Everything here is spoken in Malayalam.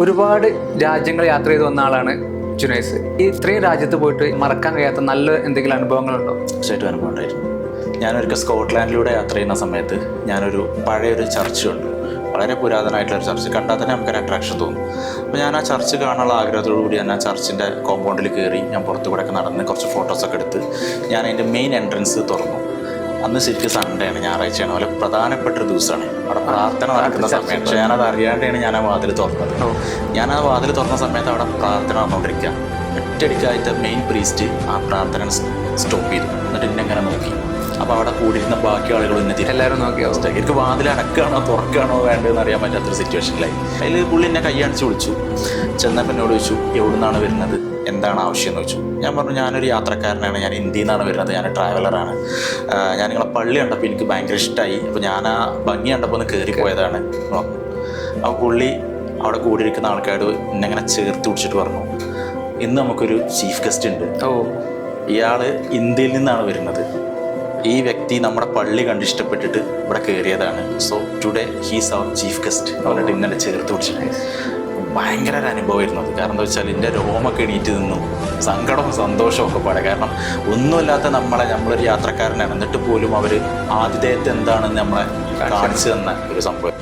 ഒരുപാട് രാജ്യങ്ങൾ യാത്ര ചെയ്ത് വന്ന ആളാണ് ജുനൈസ്. ഈ ഇത്രയും രാജ്യത്ത് പോയിട്ട് മറക്കാൻ കഴിയാത്ത നല്ല എന്തെങ്കിലും അനുഭവങ്ങളുണ്ടോ? തീർച്ചയായിട്ടും അനുഭവം ഉണ്ടായിരുന്നു. ഞാനൊരിക്കൽ സ്കോട്ട്ലാൻഡിലൂടെ യാത്ര ചെയ്യുന്ന സമയത്ത് ഞാനൊരു പഴയൊരു ചർച്ച് കണ്ടു. വളരെ പുരാതനമായിട്ടുള്ളൊരു ചർച്ച്. കണ്ടാൽ തന്നെ നമുക്കൊരു അട്രാക്ഷൻ തോന്നും. അപ്പോൾ ഞാൻ ആ ചർച്ച് കാണാനുള്ള ആഗ്രഹത്തോടു കൂടി ഞാൻ ആ ചർച്ചിൻ്റെ കോമ്പൗണ്ടിൽ കയറി ഞാൻ പുറത്തു കൂടെ ഒക്കെ നടന്ന് കുറച്ച് ഫോട്ടോസൊക്കെ എടുത്ത് ഞാൻ അതിൻ്റെ മെയിൻ എൻട്രൻസ് തുറന്നു. അന്ന് ശരിക്കും സൺഡേ ആണ്, ഞായറാഴ്ചയാണ്, വളരെ പ്രധാനപ്പെട്ടൊരു ദിവസമാണ്. അവിടെ പ്രാർത്ഥന നടക്കുന്ന സമയം. പക്ഷേ ഞാനത് അറിയാണ്ടാണ് ഞാൻ ആ വാതിൽ തുറന്നത്. ഞാൻ ആ വാതിൽ തുറന്ന സമയത്ത് അവിടെ പ്രാർത്ഥന നടന്നുകൊണ്ടിരിക്കുക. ഒറ്റയടിക്കായിട്ട് മെയിൻ പ്രീസ്റ്റ് ആ പ്രാർത്ഥന സ്റ്റോപ്പ് ചെയ്തു. എന്നിട്ട് എന്നെ ഇങ്ങനെ നോക്കി. അപ്പോൾ അവിടെ കൂടിയിരുന്ന ബാക്കി ആളുകൾ എന്നെ എല്ലാവരും നോക്കിയ അവസ്ഥ. എനിക്ക് വാതിൽ അടക്കുകയാണോ തുറക്കുകയാണോ വേണ്ടതെന്ന് അറിയാൻ പറ്റാത്തൊരു സിറ്റുവേഷനിലായി. അതിൽ പുള്ളി എന്നെ കൈയടിച്ച് വിളിച്ചു. ചെന്നപ്പോൾ എന്നോട് ചോദിച്ചു, എവിടെ നിന്നാണ് വരുന്നത്, എന്താണ് ആവശ്യം എന്ന് ചോദിച്ചു. ഞാൻ പറഞ്ഞു, ഞാനൊരു യാത്രക്കാരനാണ്, ഞാൻ ഇന്ത്യയിൽ നിന്നാണ് വരുന്നത്, ഞാൻ ട്രാവലറാണ്. ഞാൻ നിങ്ങളെ പള്ളി കണ്ടപ്പോൾ എനിക്ക് ഭയങ്കര ഇഷ്ടമായി, അപ്പോൾ ഞാൻ ആ ഭംഗി കണ്ടപ്പോൾ ഒന്ന് കയറിപ്പോയതാണ് പറഞ്ഞു. അപ്പോൾ പുള്ളി അവിടെ കൂടിയിരിക്കുന്ന ആൾക്കാരോട് എന്നെങ്ങനെ ചേർത്ത് പിടിച്ചിട്ട് പറഞ്ഞു, ഇന്ന് നമുക്കൊരു ചീഫ് ഗസ്റ്റ് ഉണ്ട്. ഇയാൾ ഇന്ത്യയിൽ നിന്നാണ് വരുന്നത്. ഈ വ്യക്തി നമ്മുടെ പള്ളി കണ്ട് ഇഷ്ടപ്പെട്ടിട്ട് ഇവിടെ കയറിയതാണ്. So today he's our chief guest അവരുടെ ഇന്നലെ ചേർത്ത് പിടിച്ചിട്ട് ഭയങ്കര ഒരു അനുഭവമായിരുന്നു അത്. കാരണം എന്താ വെച്ചാൽ എൻ്റെ രോമൊക്കെ എണീറ്റ് നിന്നു, സങ്കടവും സന്തോഷവും ഒക്കെ പാടെ. കാരണം ഒന്നുമില്ലാത്ത നമ്മളൊരു യാത്രക്കാരനാണ്, എന്നിട്ട് പോലും അവർ ആതിഥേയത്വം എന്താണെന്ന് നമ്മളെ കാണിച്ചു തന്ന ഒരു സംഭവം.